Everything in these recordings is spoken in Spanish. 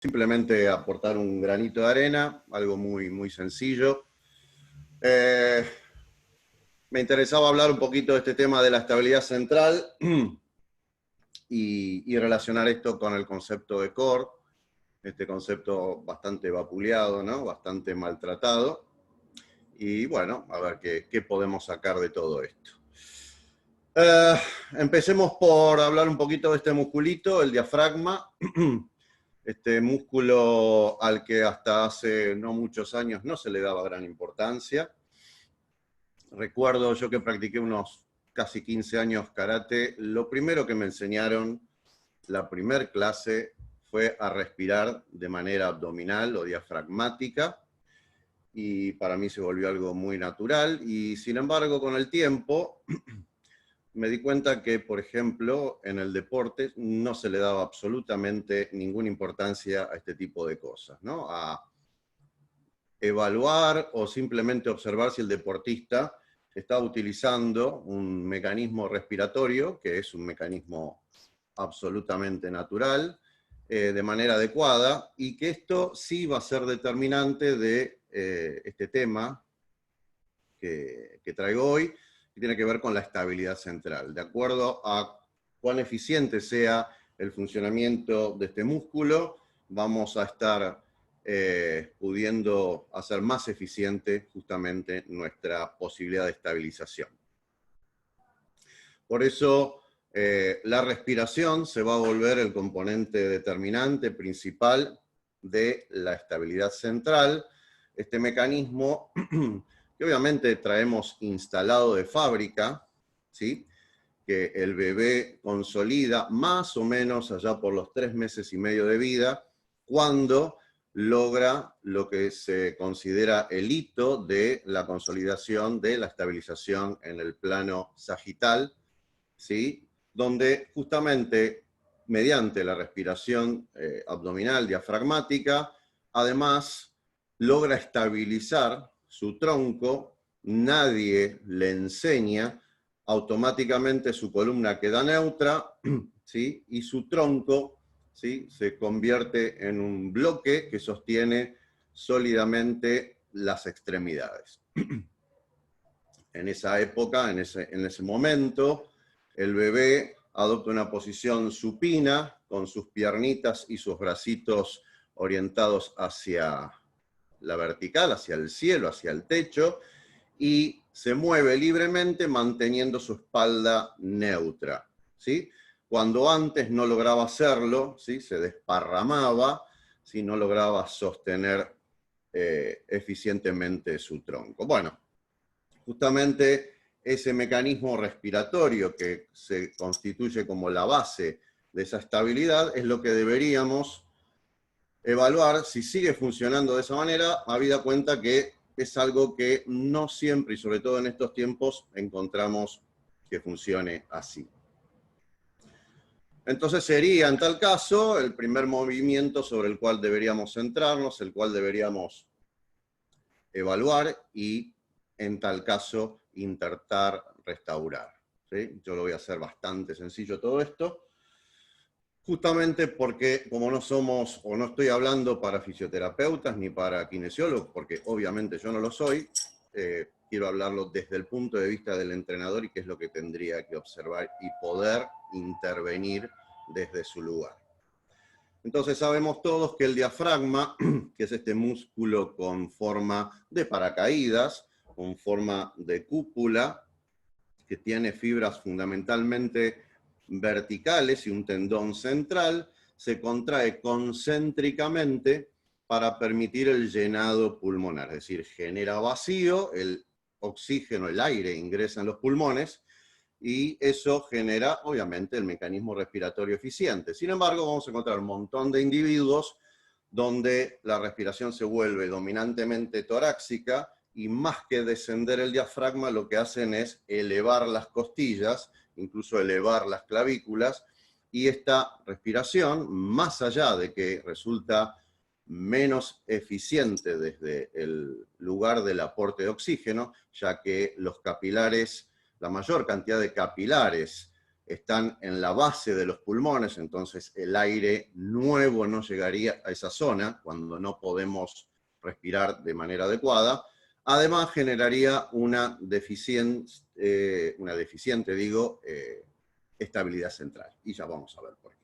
simplemente aportar un granito de arena, algo muy sencillo. Me interesaba hablar un poquito de este tema de la estabilidad central y relacionar esto con el concepto de core, este concepto bastante vapuleado, ¿no? Bastante maltratado. Y bueno, a ver qué podemos sacar de todo esto. Empecemos por hablar un poquito de este musculito, el diafragma. Este músculo al que hasta hace no muchos años no se le daba gran importancia. Recuerdo yo que practiqué unos casi 15 años karate, lo primero que me enseñaron, la primer clase, fue a respirar de manera abdominal o diafragmática, y para mí se volvió algo muy natural, y sin embargo con el tiempo me di cuenta que, por ejemplo, en el deporte no se le daba absolutamente ninguna importancia a este tipo de cosas, ¿no? A evaluar o simplemente observar si el deportista está utilizando un mecanismo respiratorio, que es un mecanismo absolutamente natural, de manera adecuada, y que esto sí va a ser determinante de este tema que traigo hoy, que tiene que ver con la estabilidad central. De acuerdo a cuán eficiente sea el funcionamiento de este músculo, vamos a estar pudiendo hacer más eficiente justamente nuestra posibilidad de estabilización. Por eso la respiración se va a volver el componente determinante principal de la estabilidad central. Este mecanismo que obviamente traemos instalado de fábrica, ¿sí? Que el bebé consolida más o menos allá por los 3 meses y medio de vida, cuando logra lo que se considera el hito de la consolidación de la estabilización en el plano sagital, ¿sí? Donde justamente mediante la respiración abdominal diafragmática, además logra estabilizar su tronco, nadie le enseña, automáticamente su columna queda neutra, ¿sí? Y su tronco, ¿sí? Se convierte en un bloque que sostiene sólidamente las extremidades. En esa época, en ese momento, el bebé adopta una posición supina, con sus piernitas y sus bracitos orientados hacia la vertical, hacia el cielo, hacia el techo, y se mueve libremente manteniendo su espalda neutra, ¿sí? Cuando antes no lograba hacerlo, ¿sí? Se desparramaba, ¿sí? No lograba sostener eficientemente su tronco. Bueno, justamente ese mecanismo respiratorio que se constituye como la base de esa estabilidad es lo que deberíamos evaluar si sigue funcionando de esa manera, habida cuenta que es algo que no siempre, y sobre todo en estos tiempos, encontramos que funcione así. Entonces sería, en tal caso, el primer movimiento sobre el cual deberíamos centrarnos, el cual deberíamos evaluar y, en tal caso, intentar restaurar, ¿sí? Yo lo voy a hacer bastante sencillo todo esto, justamente porque como no somos, o no estoy hablando para fisioterapeutas ni para kinesiólogos, porque obviamente yo no lo soy, quiero hablarlo desde el punto de vista del entrenador y qué es lo que tendría que observar y poder intervenir desde su lugar. Entonces sabemos todos que el diafragma, que es este músculo con forma de paracaídas, con forma de cúpula, que tiene fibras fundamentalmente verticales y un tendón central, se contrae concéntricamente para permitir el llenado pulmonar, es decir, genera vacío, el oxígeno, el aire ingresa en los pulmones, y eso genera, obviamente, el mecanismo respiratorio eficiente. Sin embargo, vamos a encontrar un montón de individuos donde la respiración se vuelve dominantemente torácica, y más que descender el diafragma, lo que hacen es elevar las costillas, incluso elevar las clavículas, y esta respiración, más allá de que resulta menos eficiente desde el lugar del aporte de oxígeno, ya que los capilares, la mayor cantidad de capilares están en la base de los pulmones, entonces el aire nuevo no llegaría a esa zona cuando no podemos respirar de manera adecuada. Además generaría una deficiente, estabilidad central. Y ya vamos a ver por qué.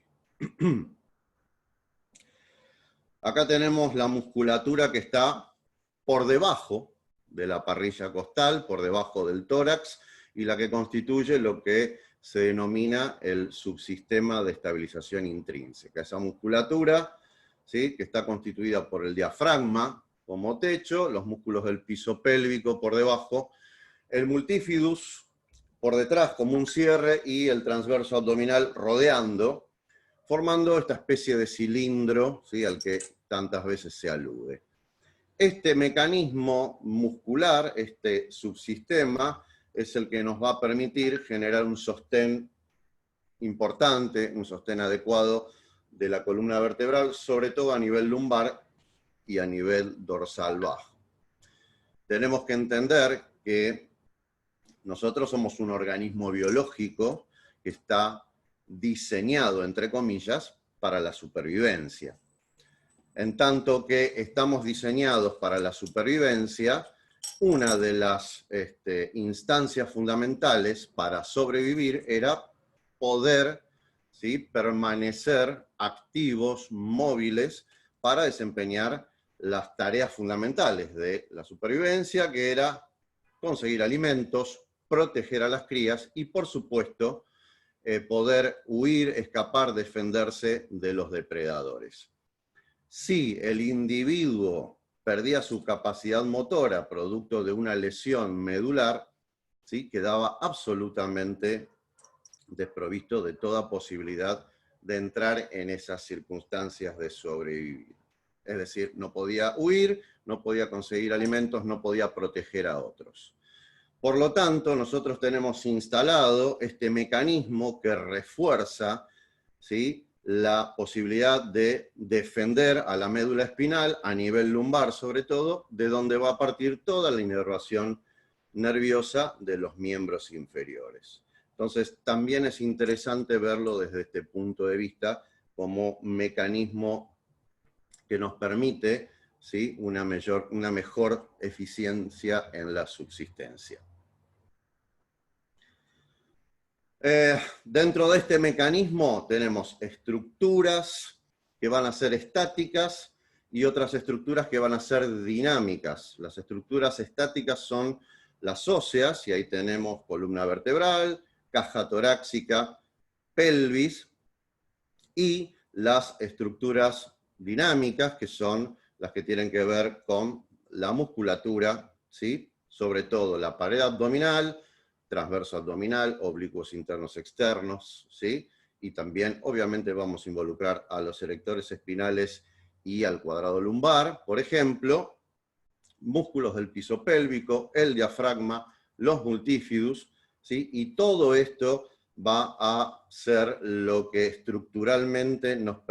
Acá tenemos la musculatura que está por debajo de la parrilla costal, por debajo del tórax, y la que constituye lo que se denomina el subsistema de estabilización intrínseca. Esa musculatura, ¿sí?, que está constituida por el diafragma como techo, los músculos del piso pélvico por debajo, el multifidus por detrás como un cierre y el transverso abdominal rodeando, formando esta especie de cilindro, ¿sí?, al que tantas veces se alude. Este mecanismo muscular, este subsistema, es el que nos va a permitir generar un sostén importante, un sostén adecuado de la columna vertebral, sobre todo a nivel lumbar y a nivel dorsal bajo. Tenemos que entender que nosotros somos un organismo biológico que está diseñado, entre comillas, para la supervivencia. En tanto que estamos diseñados para la supervivencia, una de las instancias fundamentales para sobrevivir era poder, ¿sí?, permanecer activos, móviles, para desempeñar las tareas fundamentales de la supervivencia, que era conseguir alimentos, proteger a las crías y, por supuesto, poder huir, escapar, defenderse de los depredadores. Si el individuo perdía su capacidad motora producto de una lesión medular, ¿sí?, quedaba absolutamente desprovisto de toda posibilidad de entrar en esas circunstancias de sobrevivir. Es decir, no podía huir, no podía conseguir alimentos, no podía proteger a otros. Por lo tanto, nosotros tenemos instalado este mecanismo que refuerza, ¿sí?, la posibilidad de defender a la médula espinal, a nivel lumbar sobre todo, de donde va a partir toda la inervación nerviosa de los miembros inferiores. Entonces, también es interesante verlo desde este punto de vista como mecanismo que nos permite, ¿sí?, una mejor eficiencia en la subsistencia. Dentro de este mecanismo tenemos estructuras que van a ser estáticas y otras estructuras que van a ser dinámicas. Las estructuras estáticas son las óseas, y ahí tenemos columna vertebral, caja torácica, pelvis, y las estructuras dinámicas, que son las que tienen que ver con la musculatura, ¿sí?, sobre todo la pared abdominal, transverso abdominal, oblicuos internos externos, ¿sí?, y también obviamente vamos a involucrar a los erectores espinales y al cuadrado lumbar, por ejemplo, músculos del piso pélvico, el diafragma, los multifidus, ¿sí?, y todo esto va a ser lo que estructuralmente nos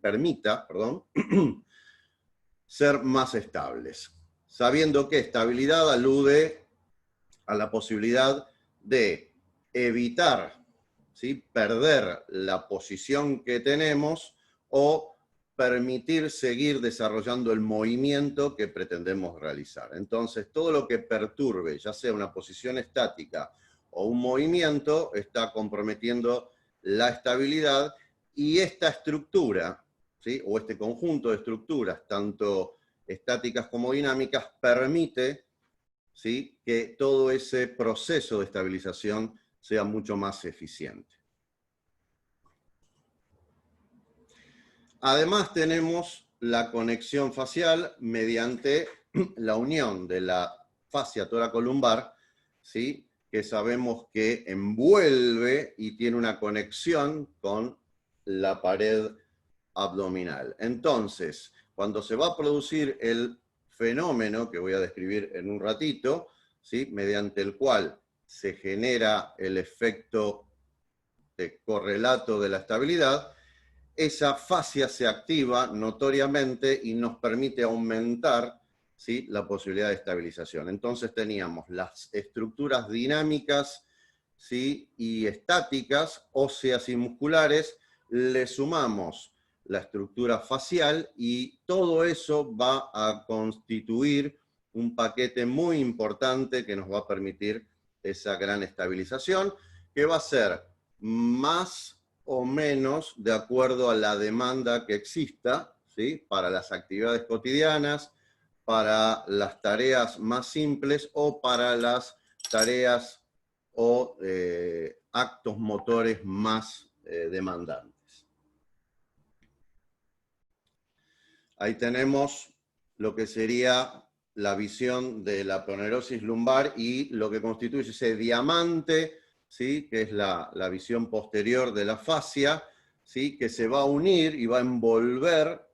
permita, ser más estables, sabiendo que estabilidad alude a la posibilidad de evitar, ¿sí?, perder la posición que tenemos o permitir seguir desarrollando el movimiento que pretendemos realizar. Entonces, todo lo que perturbe, ya sea una posición estática o un movimiento, está comprometiendo la estabilidad, y esta estructura, ¿sí?, o este conjunto de estructuras, tanto estáticas como dinámicas, permite, ¿sí?, que todo ese proceso de estabilización sea mucho más eficiente. Además tenemos la conexión facial mediante la unión de la fascia toracolumbar, ¿sí?, que sabemos que envuelve y tiene una conexión con la pared abdominal. Entonces, cuando se va a producir el fenómeno que voy a describir en un ratito, ¿sí?, mediante el cual se genera el efecto de correlato de la estabilidad, esa fascia se activa notoriamente y nos permite aumentar, ¿sí?, la posibilidad de estabilización. Entonces teníamos las estructuras dinámicas ¿sí? Y estáticas, óseas y musculares, le sumamos la estructura facial y todo eso va a constituir un paquete muy importante que nos va a permitir esa gran estabilización, que va a ser más o menos de acuerdo a la demanda que exista, ¿sí? Para las actividades cotidianas, para las tareas más simples o para las tareas o actos motores más demandantes. Ahí tenemos lo que sería la visión de la ponerosis lumbar y lo que constituye ese diamante, ¿sí? Que es la visión posterior de la fascia, ¿sí? Que se va a unir y va a envolver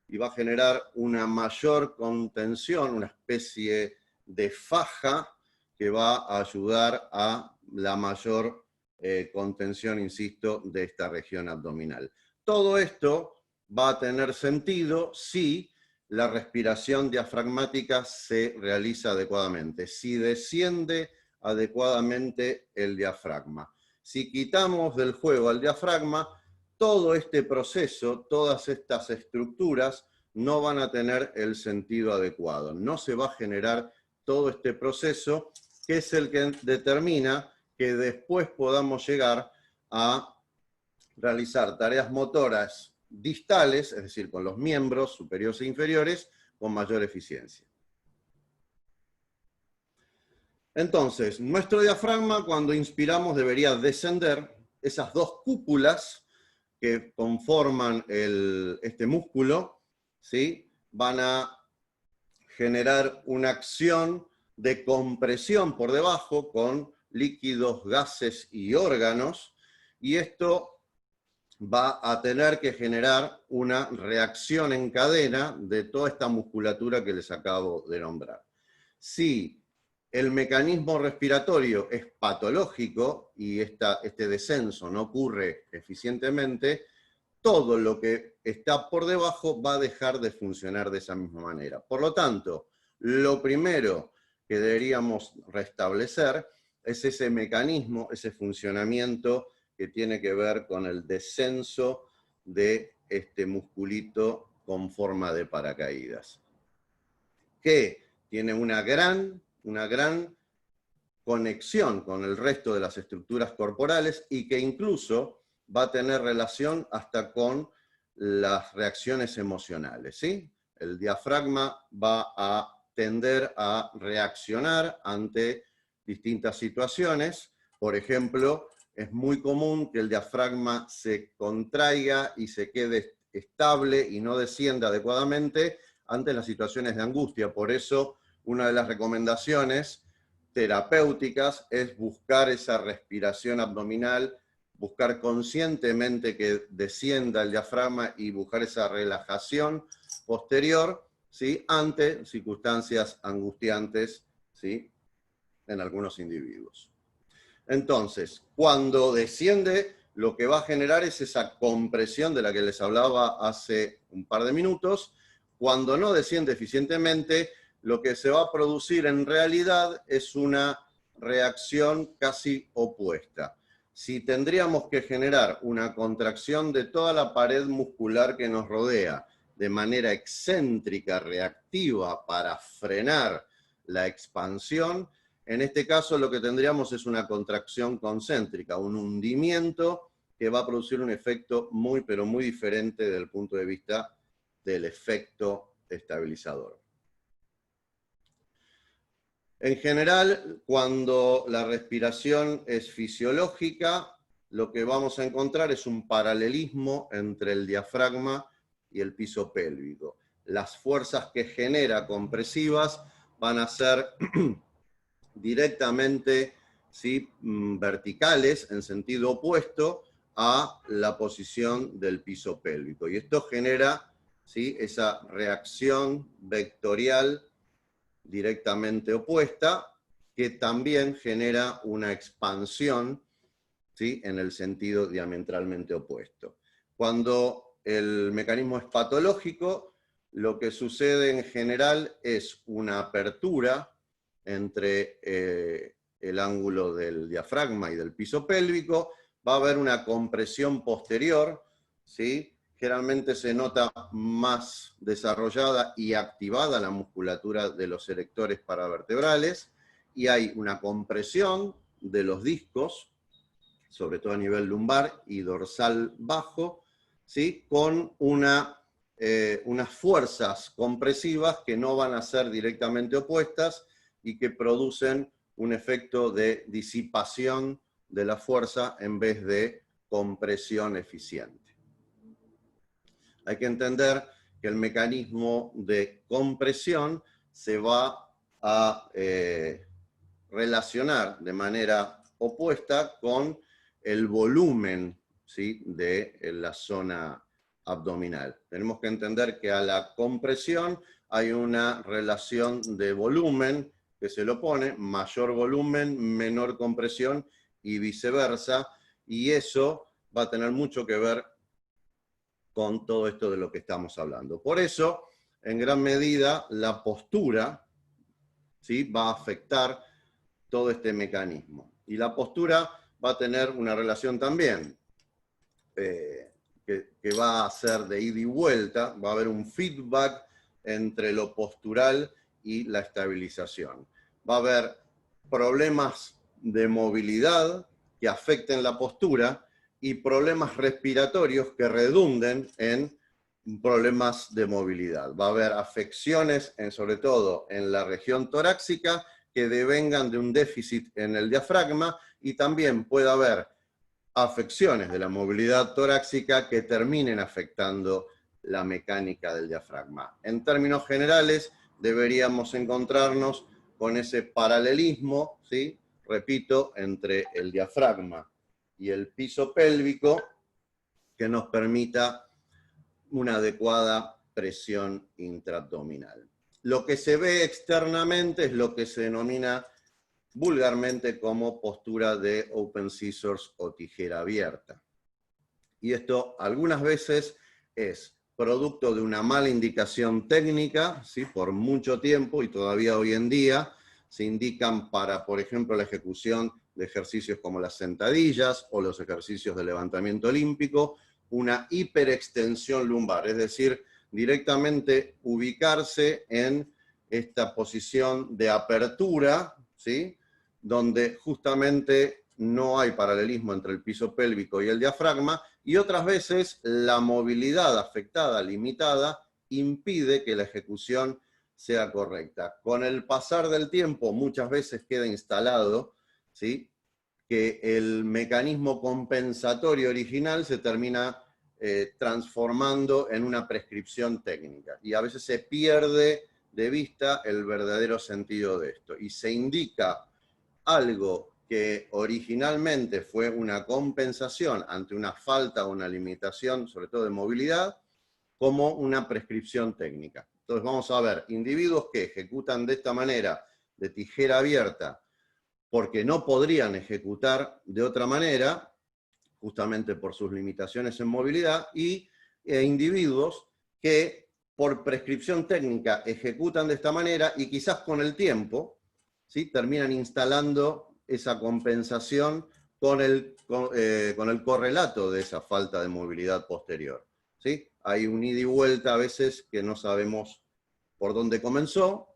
y va a generar una mayor contención, una especie de faja que va a ayudar a la mayor contención, insisto, de esta región abdominal. Todo esto va a tener sentido si la respiración diafragmática se realiza adecuadamente, si desciende adecuadamente el diafragma. Si quitamos del juego al diafragma, todo este proceso, todas estas estructuras no van a tener el sentido adecuado. No se va a generar todo este proceso que es el que determina que después podamos llegar a realizar tareas motoras distales, es decir, con los miembros superiores e inferiores, con mayor eficiencia. Entonces, nuestro diafragma cuando inspiramos debería descender. Esas dos cúpulas que conforman este músculo, ¿sí? Van a generar una acción de compresión por debajo con líquidos, gases y órganos, y esto va a tener que generar una reacción en cadena de toda esta musculatura que les acabo de nombrar. Si el mecanismo respiratorio es patológico y este descenso no ocurre eficientemente, todo lo que está por debajo va a dejar de funcionar de esa misma manera. Por lo tanto, lo primero que deberíamos restablecer es ese mecanismo, ese funcionamiento que tiene que ver con el descenso de este musculito con forma de paracaídas, que tiene una gran conexión con el resto de las estructuras corporales y que incluso va a tener relación hasta con las reacciones emocionales, ¿sí? El diafragma va a tender a reaccionar ante distintas situaciones. Por ejemplo, es muy común que el diafragma se contraiga y se quede estable y no descienda adecuadamente ante las situaciones de angustia. Por eso, una de las recomendaciones terapéuticas es buscar esa respiración abdominal, buscar conscientemente que descienda el diafragma y buscar esa relajación posterior, ¿sí? Ante circunstancias angustiantes, ¿sí? En algunos individuos. Entonces, cuando desciende, lo que va a generar es esa compresión de la que les hablaba hace un par de minutos. Cuando no desciende eficientemente, lo que se va a producir en realidad es una reacción casi opuesta. Si tendríamos que generar una contracción de toda la pared muscular que nos rodea de manera excéntrica, reactiva, para frenar la expansión, en este caso lo que tendríamos es una contracción concéntrica, un hundimiento que va a producir un efecto muy, pero muy diferente desde el punto de vista del efecto estabilizador. En general, cuando la respiración es fisiológica, lo que vamos a encontrar es un paralelismo entre el diafragma y el piso pélvico. Las fuerzas que genera compresivas van a ser directamente, ¿sí? Verticales, en sentido opuesto a la posición del piso pélvico. Y esto genera, ¿sí? Esa reacción vectorial directamente opuesta, que también genera una expansión, ¿sí? En el sentido diametralmente opuesto. Cuando el mecanismo es patológico, lo que sucede en general es una apertura entre el ángulo del diafragma y del piso pélvico, va a haber una compresión posterior, ¿sí? Generalmente se nota más desarrollada y activada la musculatura de los erectores paravertebrales, y hay una compresión de los discos, sobre todo a nivel lumbar y dorsal bajo, ¿sí? Con unas fuerzas compresivas que no van a ser directamente opuestas y que producen un efecto de disipación de la fuerza en vez de compresión eficiente. Hay que entender que el mecanismo de compresión se va a relacionar de manera opuesta con el volumen, ¿sí?, de la zona abdominal. Tenemos que entender que a la compresión hay una relación de volumen que se lo pone, mayor volumen, menor compresión y viceversa, y eso va a tener mucho que ver con todo esto de lo que estamos hablando. Por eso, en gran medida, la postura, ¿sí?, va a afectar todo este mecanismo. Y la postura va a tener una relación también, que va a ser de ida y vuelta, va a haber un feedback entre lo postural y la estabilización. Va a haber problemas de movilidad que afecten la postura y problemas respiratorios que redunden en problemas de movilidad. Va a haber afecciones, sobre todo en la región torácica, que devengan de un déficit en el diafragma, y también puede haber afecciones de la movilidad torácica que terminen afectando la mecánica del diafragma. En términos generales, deberíamos encontrarnos con ese paralelismo, ¿sí?, repito, entre el diafragma y el piso pélvico, que nos permita una adecuada presión intraabdominal. Lo que se ve externamente es lo que se denomina vulgarmente como postura de open scissors o tijera abierta. Y esto algunas veces es producto de una mala indicación técnica, ¿sí?, por mucho tiempo, y todavía hoy en día se indican para, por ejemplo, la ejecución de ejercicios como las sentadillas o los ejercicios de levantamiento olímpico, una hiperextensión lumbar, es decir, directamente ubicarse en esta posición de apertura, ¿sí?, donde justamente no hay paralelismo entre el piso pélvico y el diafragma, y otras veces la movilidad afectada, limitada, impide que la ejecución sea correcta. Con el pasar del tiempo muchas veces queda instalado, ¿sí?, que el mecanismo compensatorio original se termina transformando en una prescripción técnica, y a veces se pierde de vista el verdadero sentido de esto, y se indica algo que originalmente fue una compensación ante una falta o una limitación, sobre todo de movilidad, como una prescripción técnica. Entonces vamos a ver individuos que ejecutan de esta manera, de tijera abierta, porque no podrían ejecutar de otra manera, justamente por sus limitaciones en movilidad, y individuos que por prescripción técnica ejecutan de esta manera y quizás con el tiempo, ¿sí?, terminan instalando esa compensación con el correlato de esa falta de movilidad posterior, ¿sí? Hay un ida y vuelta a veces que no sabemos por dónde comenzó,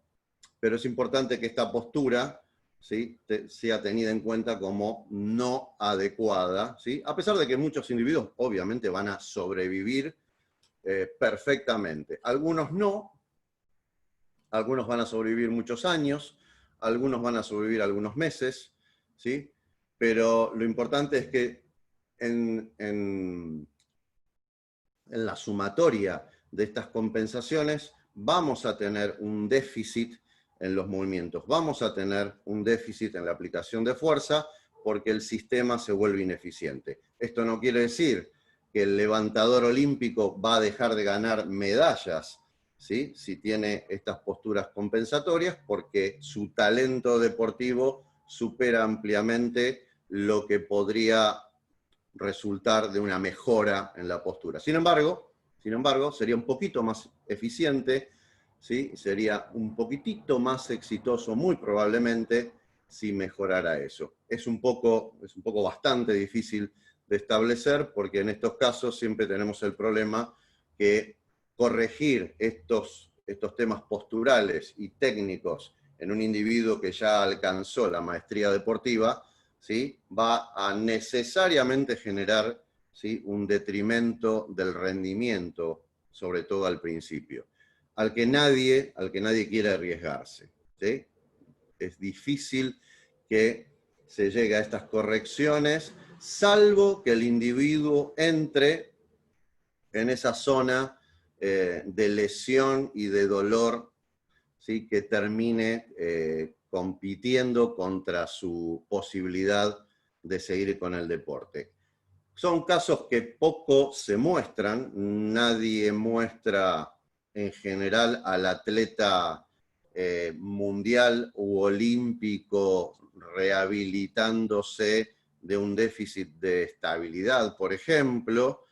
pero es importante que esta postura, ¿sí?, sea tenida en cuenta como no adecuada, ¿sí?, a pesar de que muchos individuos obviamente van a sobrevivir perfectamente. Algunos no, algunos van a sobrevivir muchos años, algunos van a sobrevivir algunos meses, ¿sí? Pero lo importante es que en la sumatoria de estas compensaciones vamos a tener un déficit en los movimientos, vamos a tener un déficit en la aplicación de fuerza porque el sistema se vuelve ineficiente. Esto no quiere decir que el levantador olímpico va a dejar de ganar medallas, ¿sí?, si tiene estas posturas compensatorias, porque su talento deportivo supera ampliamente lo que podría resultar de una mejora en la postura. Sin embargo, sería un poquito más eficiente, ¿sí?, sería un poquitito más exitoso, muy probablemente, si mejorara eso. Es un poco bastante difícil de establecer, porque en estos casos siempre tenemos el problema que corregir estos temas posturales y técnicos en un individuo que ya alcanzó la maestría deportiva, ¿sí?, va a necesariamente generar, ¿sí?, un detrimento del rendimiento, sobre todo al principio, al que nadie quiere arriesgarse, ¿sí? Es difícil que se llegue a estas correcciones, salvo que el individuo entre en esa zona de lesión y de dolor, ¿sí?, que termine compitiendo contra su posibilidad de seguir con el deporte. Son casos que poco se muestran, nadie muestra en general al atleta mundial u olímpico rehabilitándose de un déficit de estabilidad, por ejemplo.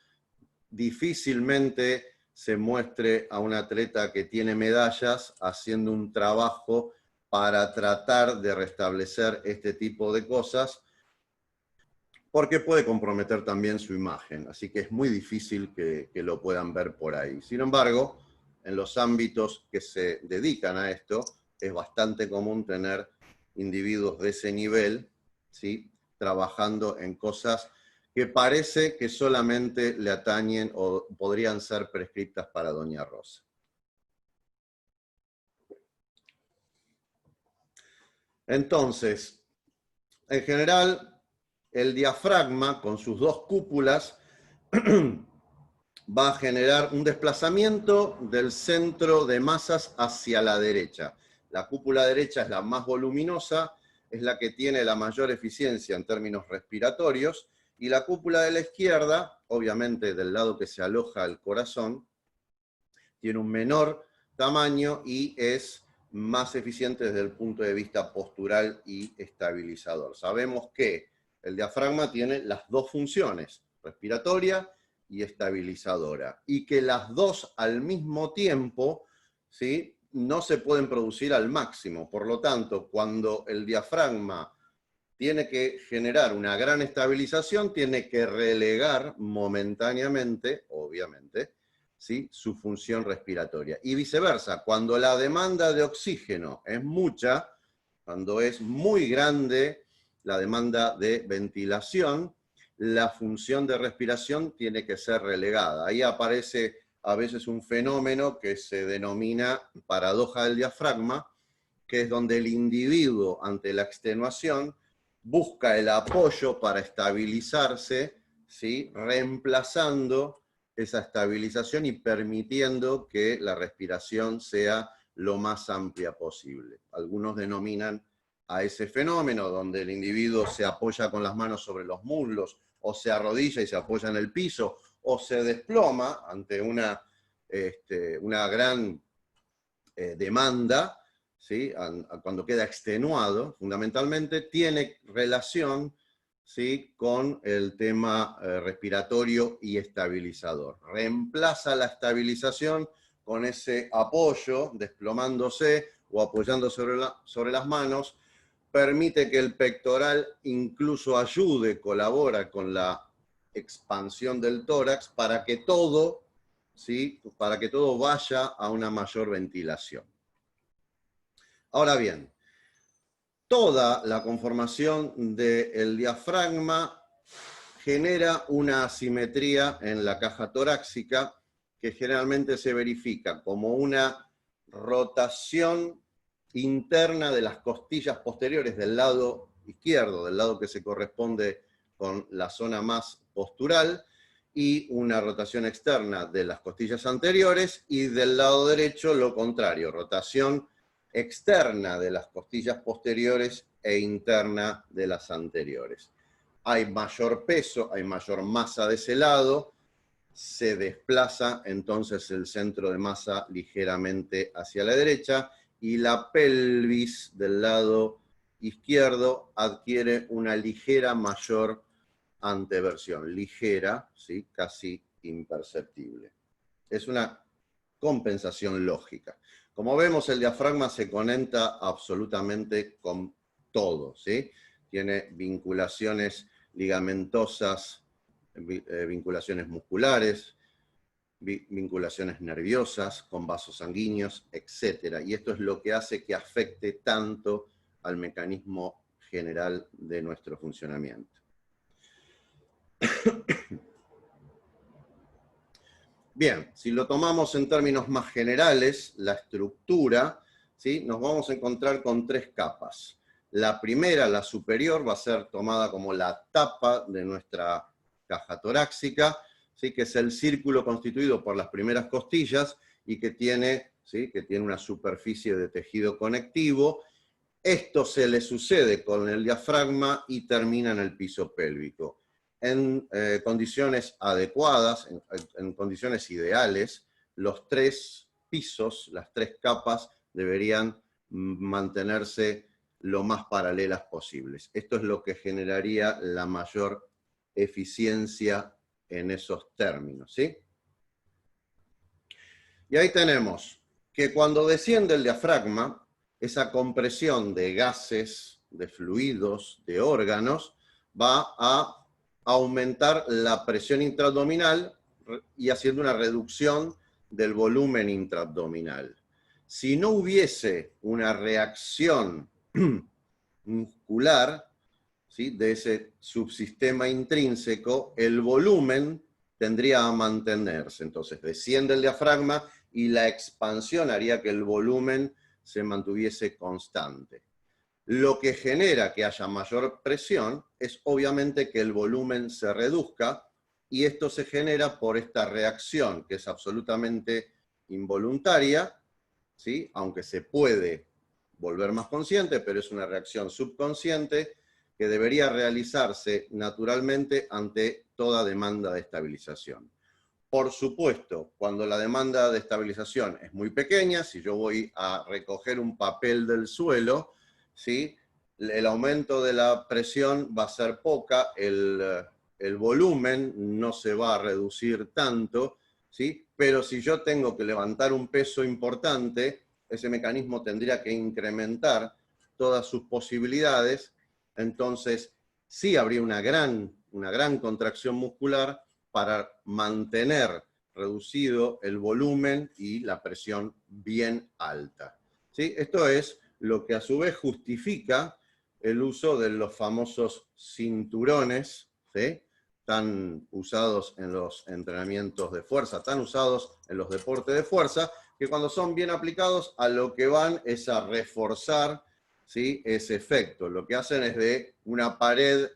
Difícilmente se muestre a un atleta que tiene medallas haciendo un trabajo para tratar de restablecer este tipo de cosas, porque puede comprometer también su imagen, así que es muy difícil que lo puedan ver por ahí. Sin embargo, en los ámbitos que se dedican a esto, es bastante común tener individuos de ese nivel, ¿sí?, trabajando en cosas que parece que solamente le atañen o podrían ser prescriptas para Doña Rosa. Entonces, en general, el diafragma, con sus dos cúpulas, va a generar un desplazamiento del centro de masas hacia la derecha. La cúpula derecha es la más voluminosa, es la que tiene la mayor eficiencia en términos respiratorios, y la cúpula de la izquierda, obviamente del lado que se aloja el corazón, tiene un menor tamaño y es más eficiente desde el punto de vista postural y estabilizador. Sabemos que el diafragma tiene las dos funciones, respiratoria y estabilizadora, y que las dos al mismo tiempo, ¿sí?, no se pueden producir al máximo. Por lo tanto, cuando el diafragma tiene que generar una gran estabilización, tiene que relegar momentáneamente, obviamente, ¿sí?, su función respiratoria. Y viceversa, cuando la demanda de oxígeno es mucha, cuando es muy grande la demanda de ventilación, la función de respiración tiene que ser relegada. Ahí aparece a veces un fenómeno que se denomina paradoja del diafragma, que es donde el individuo, ante la extenuación, busca el apoyo para estabilizarse, ¿sí?, reemplazando esa estabilización y permitiendo que la respiración sea lo más amplia posible. Algunos denominan a ese fenómeno donde el individuo se apoya con las manos sobre los muslos, o se arrodilla y se apoya en el piso, o se desploma ante una gran demanda, ¿sí?, cuando queda extenuado, fundamentalmente, tiene relación, ¿sí?, con el tema respiratorio y estabilizador. Reemplaza la estabilización con ese apoyo, desplomándose o apoyando sobre las manos, permite que el pectoral incluso ayude, colabora con la expansión del tórax para que todo, ¿sí?, para que todo vaya a una mayor ventilación. Ahora bien, toda la conformación del diafragma genera una asimetría en la caja torácica que generalmente se verifica como una rotación interna de las costillas posteriores del lado izquierdo, del lado que se corresponde con la zona más postural, y una rotación externa de las costillas anteriores, y del lado derecho lo contrario, rotación externa de las costillas posteriores e interna de las anteriores. Hay mayor peso, hay mayor masa de ese lado, se desplaza entonces el centro de masa ligeramente hacia la derecha, y la pelvis del lado izquierdo adquiere una ligera mayor anteversión, ligera, ¿sí?, casi imperceptible. Es una compensación lógica. Como vemos, el diafragma se conecta absolutamente con todo, ¿sí? Tiene vinculaciones ligamentosas, vinculaciones musculares, vinculaciones nerviosas, con vasos sanguíneos, etc. Y esto es lo que hace que afecte tanto al mecanismo general de nuestro funcionamiento. Bien, si lo tomamos en términos más generales, la estructura, ¿sí? Nos vamos a encontrar con 3 capas. La primera, la superior, va a ser tomada como la tapa de nuestra caja torácica, ¿sí? Que es el círculo constituido por las primeras costillas y que tiene, ¿sí? Que tiene una superficie de tejido conectivo. Esto se le sucede con el diafragma y termina en el piso pélvico. En condiciones adecuadas, en condiciones ideales, los 3 pisos, las 3 capas, deberían mantenerse lo más paralelas posibles. Esto es lo que generaría la mayor eficiencia en esos términos, ¿sí? Y ahí tenemos que cuando desciende el diafragma, esa compresión de gases, de fluidos, de órganos, va a aumentar la presión intraabdominal y haciendo una reducción del volumen intraabdominal. Si no hubiese una reacción muscular, ¿sí? De ese subsistema intrínseco, el volumen tendría a mantenerse. Entonces desciende el diafragma y la expansión haría que el volumen se mantuviese constante. Lo que genera que haya mayor presión es obviamente que el volumen se reduzca, y esto se genera por esta reacción que es absolutamente involuntaria, ¿sí? Aunque se puede volver más consciente, pero es una reacción subconsciente que debería realizarse naturalmente ante toda demanda de estabilización. Por supuesto, cuando la demanda de estabilización es muy pequeña, si yo voy a recoger un papel del suelo, ¿sí? El aumento de la presión va a ser poca, el volumen no se va a reducir tanto, ¿sí? Pero si yo tengo que levantar un peso importante, ese mecanismo tendría que incrementar todas sus posibilidades, entonces sí habría una gran contracción muscular para mantener reducido el volumen y la presión bien alta, ¿sí? Esto es lo que a su vez justifica el uso de los famosos cinturones, ¿sí? Tan usados en los entrenamientos de fuerza, tan usados en los deportes de fuerza, que cuando son bien aplicados a lo que van es a reforzar, ¿sí? Ese efecto. Lo que hacen es de una pared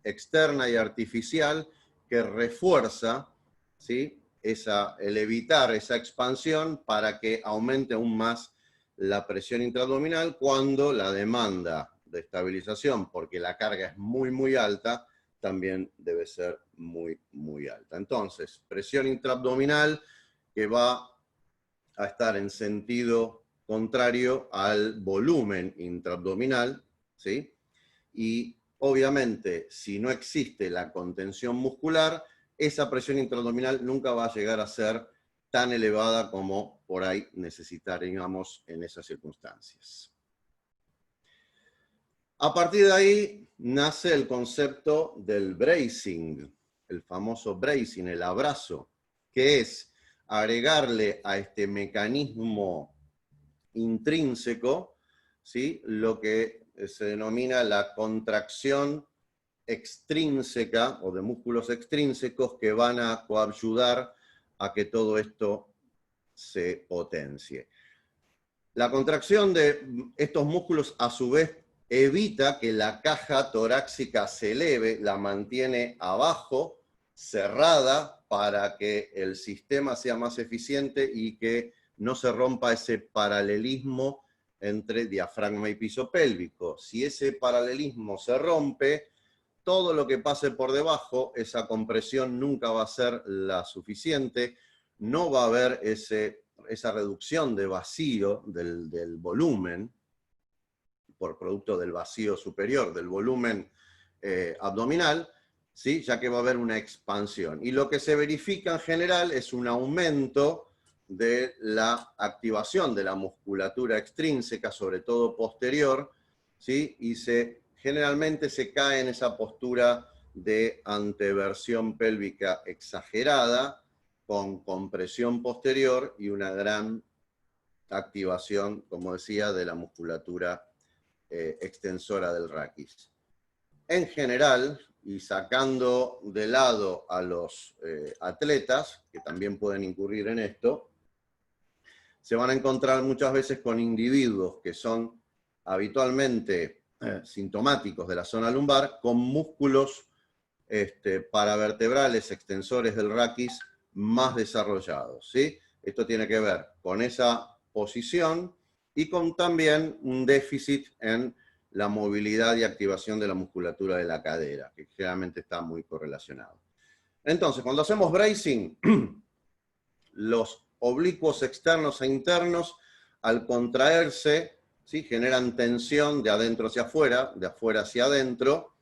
externa y artificial que refuerza, ¿sí? El evitar esa expansión para que aumente aún más la presión intraabdominal cuando la demanda de estabilización, porque la carga es muy alta, también debe ser muy alta. Entonces, presión intraabdominal que va a estar en sentido contrario al volumen intraabdominal, ¿sí? Y obviamente, si no existe la contención muscular, esa presión intraabdominal nunca va a llegar a ser tan elevada como por ahí necesitaríamos en esas circunstancias. A partir de ahí nace el concepto del bracing, el famoso bracing, el abrazo, que es agregarle a este mecanismo intrínseco, ¿sí? Lo que se denomina la contracción extrínseca o de músculos extrínsecos que van a coayudar a que todo esto se potencie. La contracción de estos músculos a su vez evita que la caja torácica se eleve, la mantiene abajo, cerrada, para que el sistema sea más eficiente y que no se rompa ese paralelismo entre diafragma y piso pélvico. Si ese paralelismo se rompe, todo lo que pase por debajo, esa compresión nunca va a ser la suficiente, no va a haber esa reducción de vacío del volumen, por producto del vacío superior, del volumen abdominal, ¿sí? Ya que va a haber una expansión. Y lo que se verifica en general es un aumento de la activación de la musculatura extrínseca, sobre todo posterior, ¿sí? Y generalmente se cae en esa postura de anteversión pélvica exagerada, con compresión posterior y una gran activación, como decía, de la musculatura extensora del raquis. En general, y sacando de lado a los atletas, que también pueden incurrir en esto, se van a encontrar muchas veces con individuos que son habitualmente sintomáticos de la zona lumbar, con músculos paravertebrales extensores del raquis más desarrollados, ¿sí? Esto tiene que ver con esa posición y con también un déficit en la movilidad y activación de la musculatura de la cadera, que generalmente está muy correlacionado. Entonces, cuando hacemos bracing, los oblicuos externos e internos, al contraerse, ¿sí?, generan tensión de adentro hacia afuera, de afuera hacia adentro,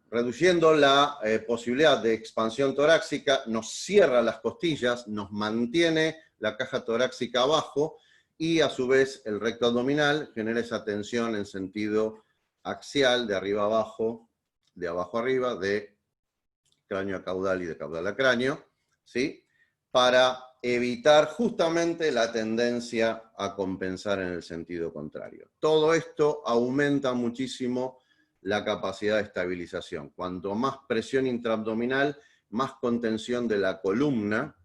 reduciendo la posibilidad de expansión torácica, nos cierra las costillas, nos mantiene la caja torácica abajo, y a su vez el recto abdominal genera esa tensión en sentido axial, de arriba a abajo, de abajo a arriba, de cráneo a caudal y de caudal a cráneo, ¿sí?, para evitar justamente la tendencia a compensar en el sentido contrario. Todo esto aumenta muchísimo la capacidad de estabilización. Cuanto más presión intraabdominal, más contención de la columna,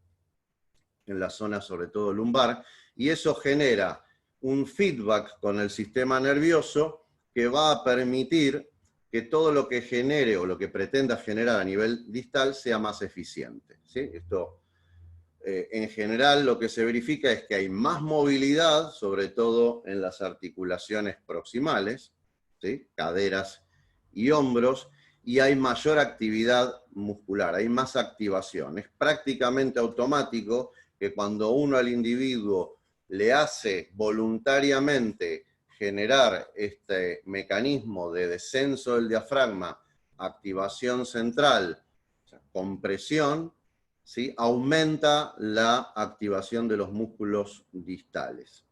en la zona sobre todo lumbar, y eso genera un feedback con el sistema nervioso que va a permitir que todo lo que genere o lo que pretenda generar a nivel distal sea más eficiente, ¿sí? Esto, en general, lo que se verifica es que hay más movilidad, sobre todo en las articulaciones proximales, ¿sí?, caderas y hombros, y hay mayor actividad muscular, hay más activación. Es prácticamente automático que cuando uno al individuo le hace voluntariamente generar este mecanismo de descenso del diafragma, activación central, o sea, compresión, ¿sí?, aumenta la activación de los músculos distales.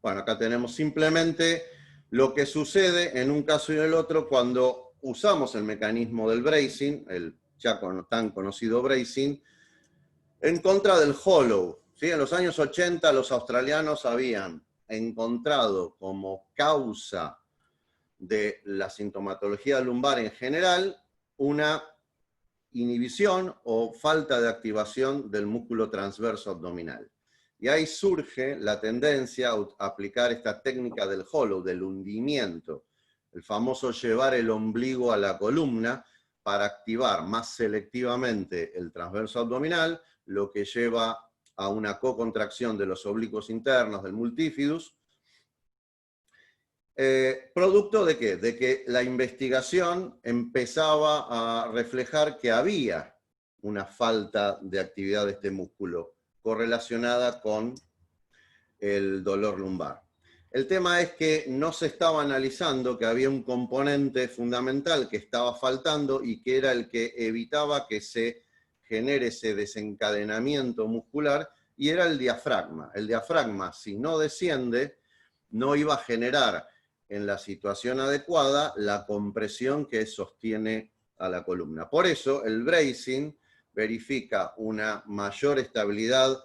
Bueno, acá tenemos simplemente lo que sucede en un caso y en el otro cuando usamos el mecanismo del bracing, el ya tan conocido bracing, en contra del hollow, ¿sí? En los años 80 los australianos habían encontrado como causa de la sintomatología lumbar en general una inhibición o falta de activación del músculo transverso abdominal. Y ahí surge la tendencia a aplicar esta técnica del hollow, del hundimiento, el famoso llevar el ombligo a la columna para activar más selectivamente el transverso abdominal, lo que lleva a una cocontracción de los oblicuos internos, del multifidus. ¿Producto de qué? De que la investigación empezaba a reflejar que había una falta de actividad de este músculo correlacionada con el dolor lumbar. El tema es que no se estaba analizando que había un componente fundamental que estaba faltando y que era el que evitaba que se genere ese desencadenamiento muscular, y era el diafragma. El diafragma, si no desciende, no iba a generar en la situación adecuada la compresión que sostiene a la columna. Por eso el bracing verifica una mayor estabilidad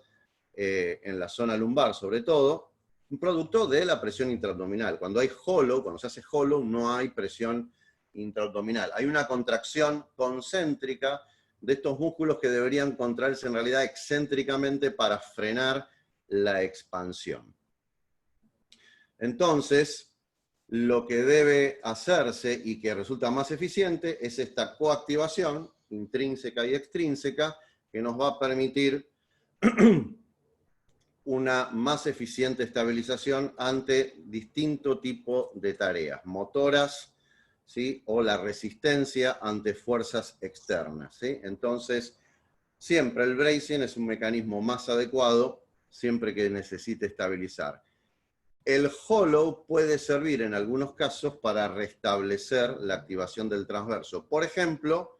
en la zona lumbar, sobre todo, un producto de la presión intraabdominal. Cuando hay hollow, cuando se hace hollow, no hay presión intraabdominal. Hay una contracción concéntrica de estos músculos que deberían contraerse en realidad excéntricamente para frenar la expansión. Entonces, lo que debe hacerse y que resulta más eficiente es esta coactivación intrínseca y extrínseca que nos va a permitir una más eficiente estabilización ante distinto tipo de tareas, motoras, ¿sí?, o la resistencia ante fuerzas externas, ¿sí? Entonces, siempre el bracing es un mecanismo más adecuado siempre que necesite estabilizar. El hollow puede servir en algunos casos para restablecer la activación del transverso. Por ejemplo,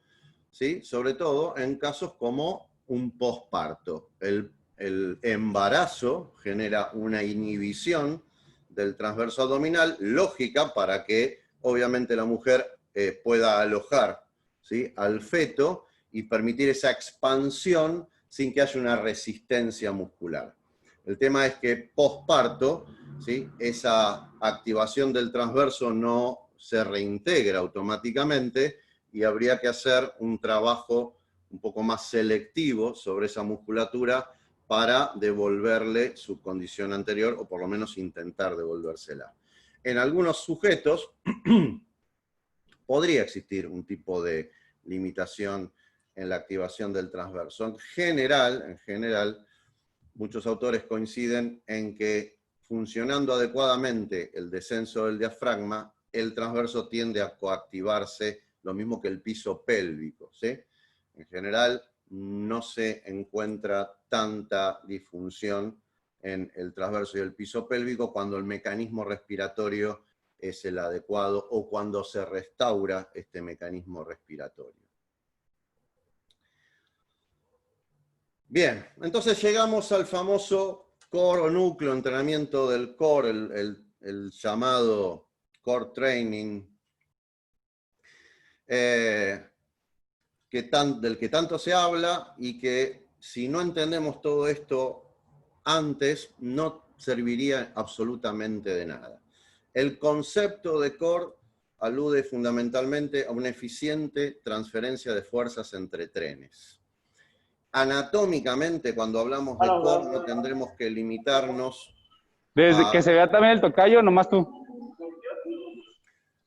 ¿sí?, sobre todo en casos como un posparto. El el embarazo genera una inhibición del transverso abdominal, lógica para que obviamente la mujer pueda alojar, ¿sí?, al feto y permitir esa expansión sin que haya una resistencia muscular. El tema es que posparto, ¿sí?, esa activación del transverso no se reintegra automáticamente y habría que hacer un trabajo un poco más selectivo sobre esa musculatura para devolverle su condición anterior, o por lo menos intentar devolvérsela. En algunos sujetos podría existir un tipo de limitación en la activación del transverso. En general, muchos autores coinciden en que funcionando adecuadamente el descenso del diafragma, el transverso tiende a coactivarse, lo mismo que el piso pélvico, ¿sí? En general, no se encuentra tanta disfunción en el transverso y el piso pélvico cuando el mecanismo respiratorio es el adecuado o cuando se restaura este mecanismo respiratorio. Bien, entonces llegamos al famoso core o núcleo, entrenamiento del core, el llamado core training, del que tanto se habla y que si no entendemos todo esto antes, no serviría absolutamente de nada. El concepto de core alude fundamentalmente a una eficiente transferencia de fuerzas entre trenes. Anatómicamente, cuando hablamos de core, no tendremos que limitarnos Desde a... que se vea también el tocayo, nomás tú.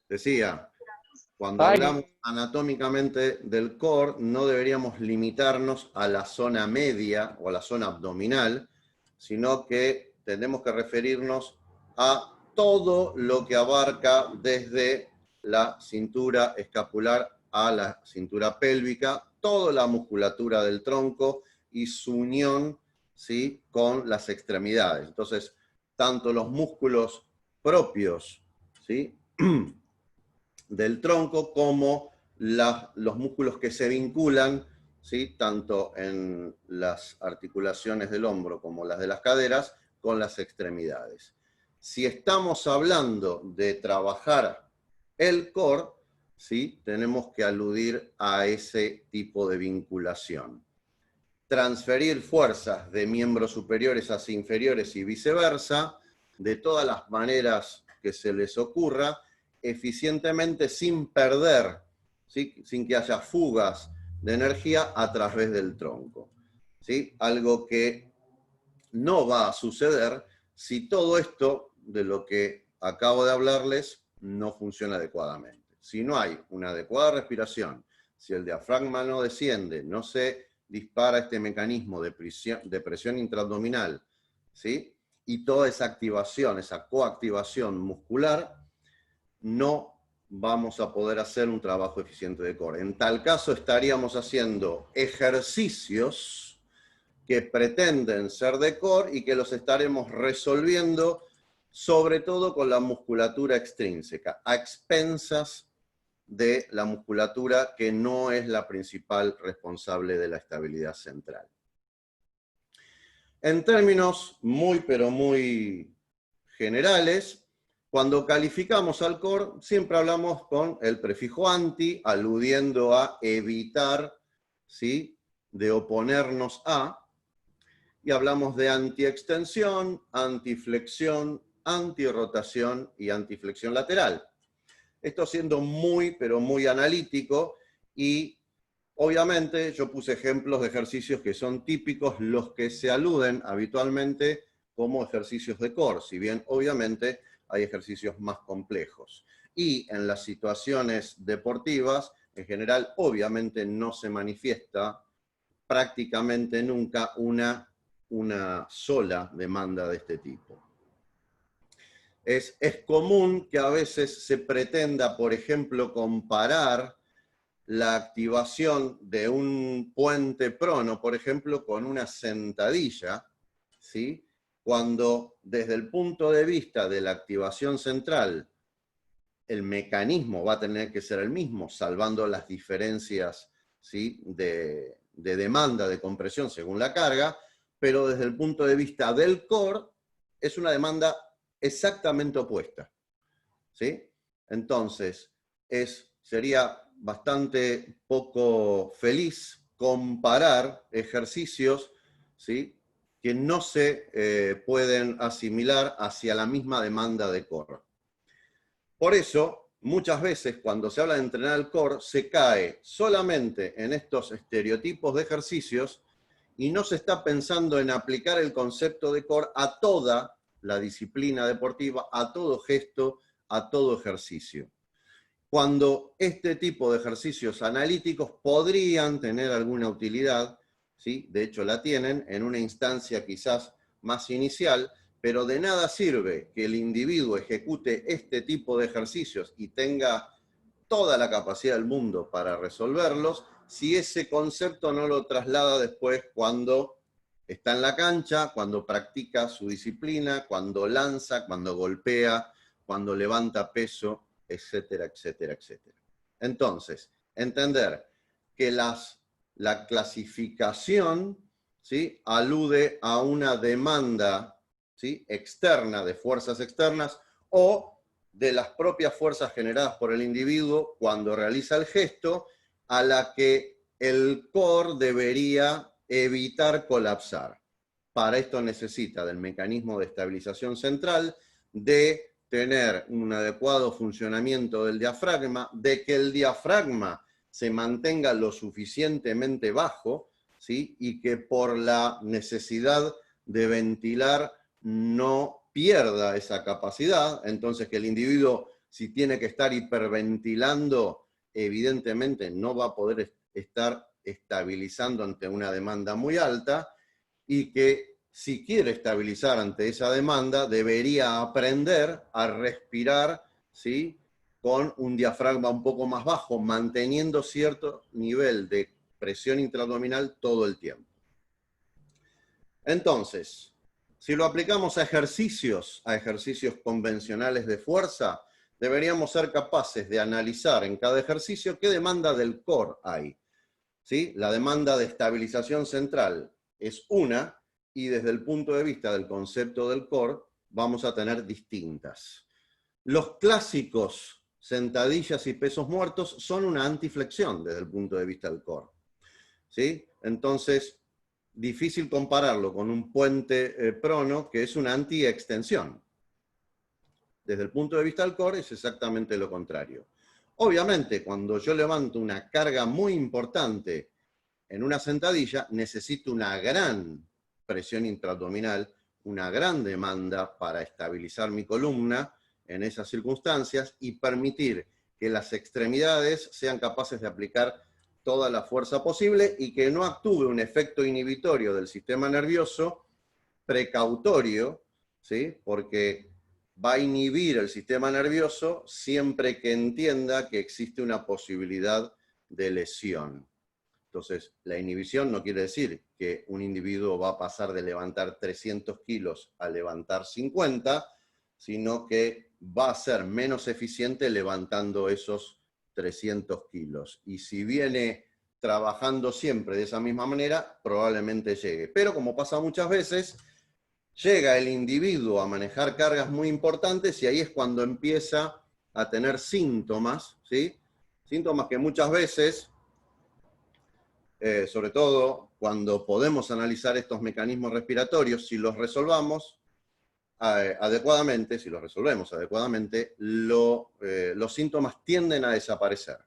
Decía, cuando hablamos anatómicamente del core, no deberíamos limitarnos a la zona media o a la zona abdominal, sino que tenemos que referirnos a todo lo que abarca desde la cintura escapular a la cintura pélvica, toda la musculatura del tronco y su unión, ¿sí?, con las extremidades. Entonces, tanto los músculos propios, ¿sí?, del tronco como los músculos que se vinculan, ¿sí?, tanto en las articulaciones del hombro como las de las caderas, con las extremidades. Si estamos hablando de trabajar el core, ¿sí?, tenemos que aludir a ese tipo de vinculación. Transferir fuerzas de miembros superiores hacia inferiores y viceversa, de todas las maneras que se les ocurra, eficientemente sin perder, ¿sí?, sin que haya fugas de energía a través del tronco, ¿sí? Algo que no va a suceder si todo esto de lo que acabo de hablarles no funciona adecuadamente. Si no hay una adecuada respiración, si el diafragma no desciende, no se dispara este mecanismo de presión intraabdominal, ¿sí?, y toda esa activación, esa coactivación muscular, no vamos a poder hacer un trabajo eficiente de core. En tal caso estaríamos haciendo ejercicios que pretenden ser de core y que los estaremos resolviendo sobre todo con la musculatura extrínseca, a expensas de la musculatura que no es la principal responsable de la estabilidad central. En términos muy pero muy generales, cuando calificamos al core, siempre hablamos con el prefijo anti, aludiendo a evitar, ¿sí?, de oponernos a, y hablamos de antiextensión, antiflexión, antirrotación y antiflexión lateral. Esto siendo muy, pero muy analítico, y obviamente yo puse ejemplos de ejercicios que son típicos, los que se aluden habitualmente como ejercicios de core, si bien obviamente hay ejercicios más complejos. Y en las situaciones deportivas, en general, obviamente no se manifiesta prácticamente nunca una sola demanda de este tipo. Es común que a veces se pretenda, por ejemplo, comparar la activación de un puente prono, por ejemplo, con una sentadilla, ¿sí?, cuando desde el punto de vista de la activación central, el mecanismo va a tener que ser el mismo, salvando las diferencias, ¿sí?, de demanda de compresión según la carga, pero desde el punto de vista del core es una demanda exactamente opuesta, ¿sí? Entonces, sería bastante poco feliz comparar ejercicios, ¿sí?, que no se pueden asimilar hacia la misma demanda de core. Por eso, muchas veces cuando se habla de entrenar el core, se cae solamente en estos estereotipos de ejercicios y no se está pensando en aplicar el concepto de core a toda la disciplina deportiva, a todo gesto, a todo ejercicio. Cuando este tipo de ejercicios analíticos podrían tener alguna utilidad, ¿sí?, de hecho la tienen, en una instancia quizás más inicial, pero de nada sirve que el individuo ejecute este tipo de ejercicios y tenga toda la capacidad del mundo para resolverlos, si ese concepto no lo traslada después cuando está en la cancha, cuando practica su disciplina, cuando lanza, cuando golpea, cuando levanta peso, etcétera, etcétera, etcétera. Entonces, entender que la clasificación, ¿sí?, alude a una demanda, ¿sí?, externa, de fuerzas externas, o de las propias fuerzas generadas por el individuo cuando realiza el gesto, a la que el core debería evitar colapsar. Para esto necesita del mecanismo de estabilización central, de tener un adecuado funcionamiento del diafragma, de que el diafragma se mantenga lo suficientemente bajo, ¿sí?, y que por la necesidad de ventilar no pierda esa capacidad. Entonces, que el individuo, si tiene que estar hiperventilando, evidentemente no va a poder estar estabilizando ante una demanda muy alta, y que si quiere estabilizar ante esa demanda, debería aprender a respirar, ¿sí?, con un diafragma un poco más bajo, manteniendo cierto nivel de presión intraabdominal todo el tiempo. Entonces, si lo aplicamos a ejercicios convencionales de fuerza, deberíamos ser capaces de analizar en cada ejercicio qué demanda del core hay, ¿sí? La demanda de estabilización central es una, y desde el punto de vista del concepto del core, vamos a tener distintas. Los clásicos sentadillas y pesos muertos son una antiflexión desde el punto de vista del core, ¿sí? Entonces, difícil compararlo con un puente prono, que es una anti-extensión. Desde el punto de vista del core es exactamente lo contrario. Obviamente, cuando yo levanto una carga muy importante en una sentadilla, necesito una gran presión intraabdominal, una gran demanda para estabilizar mi columna en esas circunstancias y permitir que las extremidades sean capaces de aplicar toda la fuerza posible y que no actúe un efecto inhibitorio del sistema nervioso precautorio, ¿sí?, porque va a inhibir el sistema nervioso siempre que entienda que existe una posibilidad de lesión. Entonces, la inhibición no quiere decir que un individuo va a pasar de levantar 300 kilos a levantar 50, sino que va a ser menos eficiente levantando esos 300 kilos. Y si viene trabajando siempre de esa misma manera, probablemente llegue. Pero como pasa muchas veces, llega el individuo a manejar cargas muy importantes y ahí es cuando empieza a tener síntomas, ¿sí? Síntomas que muchas veces, sobre todo cuando podemos analizar estos mecanismos respiratorios, si los resolvemos adecuadamente, los síntomas tienden a desaparecer.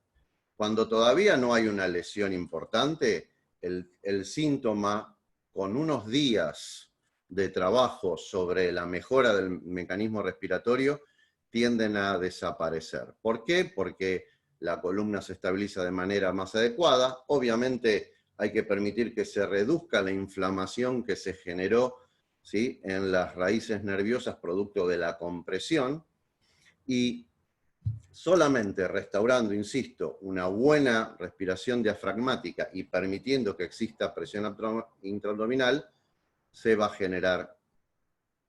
Cuando todavía no hay una lesión importante, el síntoma, con unos días de trabajo sobre la mejora del mecanismo respiratorio, tienden a desaparecer. ¿Por qué? Porque la columna se estabiliza de manera más adecuada. Obviamente hay que permitir que se reduzca la inflamación que se generó, ¿sí?, en las raíces nerviosas producto de la compresión, y solamente restaurando, insisto, una buena respiración diafragmática y permitiendo que exista presión intraabdominal, se va a generar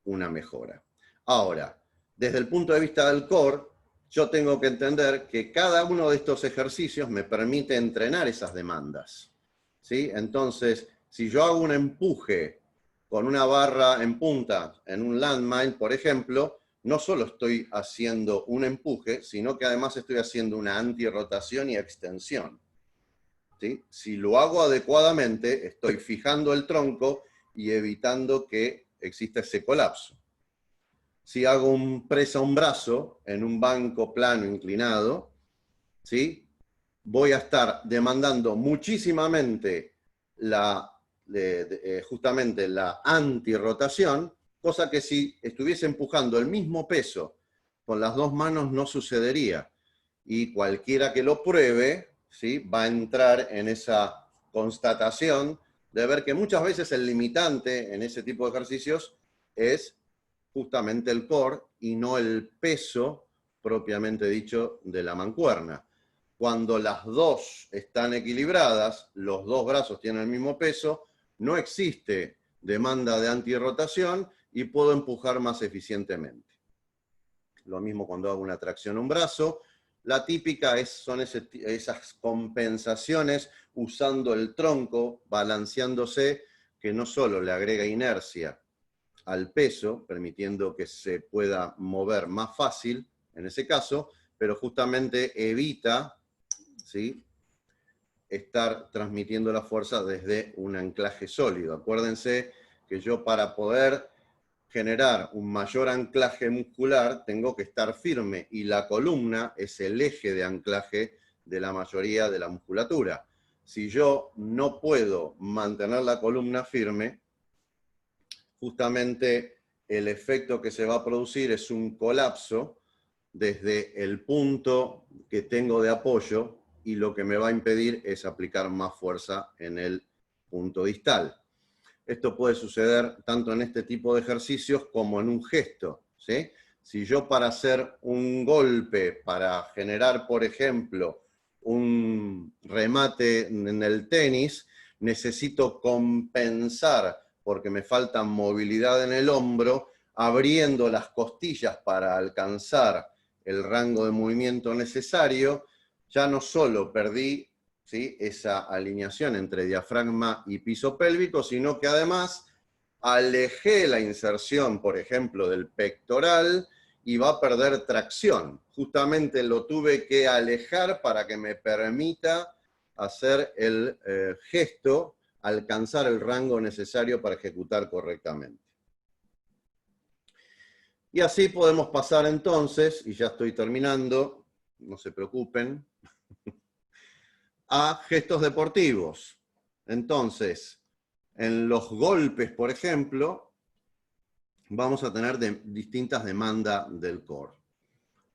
una mejora. Ahora, desde el punto de vista del core, yo tengo que entender que cada uno de estos ejercicios me permite entrenar esas demandas, ¿sí? Entonces, si yo hago un empuje con una barra en punta en un landmine, por ejemplo, no solo estoy haciendo un empuje, sino que además estoy haciendo una antirrotación y extensión. ¿Sí? Si lo hago adecuadamente, estoy fijando el tronco y evitando que exista ese colapso. Si hago un press a un brazo en un banco plano inclinado, ¿sí? Voy a estar demandando muchísimamente justamente la antirrotación, cosa que si estuviese empujando el mismo peso con las dos manos no sucedería. Y cualquiera que lo pruebe, ¿sí? Va a entrar en esa constatación de ver que muchas veces el limitante en ese tipo de ejercicios es justamente el core y no el peso propiamente dicho de la mancuerna. Cuando las dos están equilibradas, los dos brazos tienen el mismo peso, no existe demanda de antirrotación y puedo empujar más eficientemente. Lo mismo cuando hago una tracción a un brazo. La típica son esas compensaciones usando el tronco, balanceándose, que no solo le agrega inercia al peso, permitiendo que se pueda mover más fácil en ese caso, pero justamente evita, ¿sí?, estar transmitiendo la fuerza desde un anclaje sólido. Acuérdense que yo para poder generar un mayor anclaje muscular tengo que estar firme y la columna es el eje de anclaje de la mayoría de la musculatura. Si yo no puedo mantener la columna firme, justamente el efecto que se va a producir es un colapso desde el punto que tengo de apoyo y lo que me va a impedir es aplicar más fuerza en el punto distal. Esto puede suceder tanto en este tipo de ejercicios como en un gesto, ¿sí? Si yo para hacer un golpe, para generar, por ejemplo, un remate en el tenis, necesito compensar porque me falta movilidad en el hombro, abriendo las costillas para alcanzar el rango de movimiento necesario, ya no solo perdí, ¿sí?, esa alineación entre diafragma y piso pélvico, sino que además alejé la inserción, por ejemplo, del pectoral y va a perder tracción. Justamente lo tuve que alejar para que me permita hacer el gesto, alcanzar el rango necesario para ejecutar correctamente. Y así podemos pasar entonces, y ya estoy terminando, no se preocupen, a gestos deportivos. Entonces, en los golpes, por ejemplo, vamos a tener distintas demandas del core.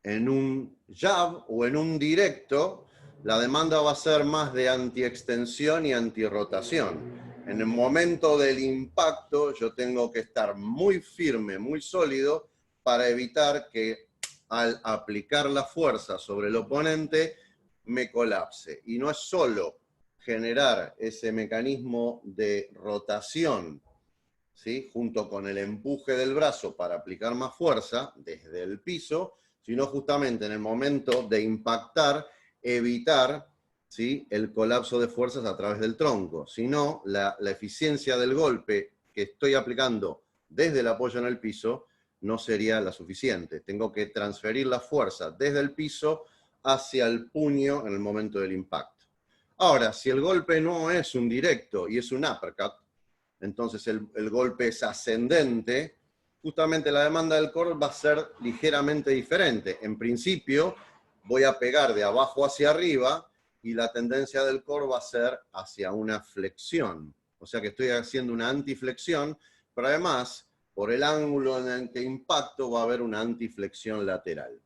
En un jab o en un directo, la demanda va a ser más de antiextensión y antirrotación. En el momento del impacto, yo tengo que estar muy firme, muy sólido, para evitar que al aplicar la fuerza sobre el oponente, me colapse. Y no es solo generar ese mecanismo de rotación, ¿sí?, junto con el empuje del brazo para aplicar más fuerza desde el piso, sino justamente en el momento de impactar, evitar, ¿sí?, el colapso de fuerzas a través del tronco. Si no, la eficiencia del golpe que estoy aplicando desde el apoyo en el piso no sería la suficiente. Tengo que transferir la fuerza desde el piso hacia el puño en el momento del impacto. Ahora, si el golpe no es un directo y es un uppercut, entonces el golpe es ascendente, justamente la demanda del core va a ser ligeramente diferente. En principio, voy a pegar de abajo hacia arriba y la tendencia del core va a ser hacia una flexión. O sea que estoy haciendo una antiflexión, pero además, por el ángulo en el que impacto, va a haber una antiflexión lateral.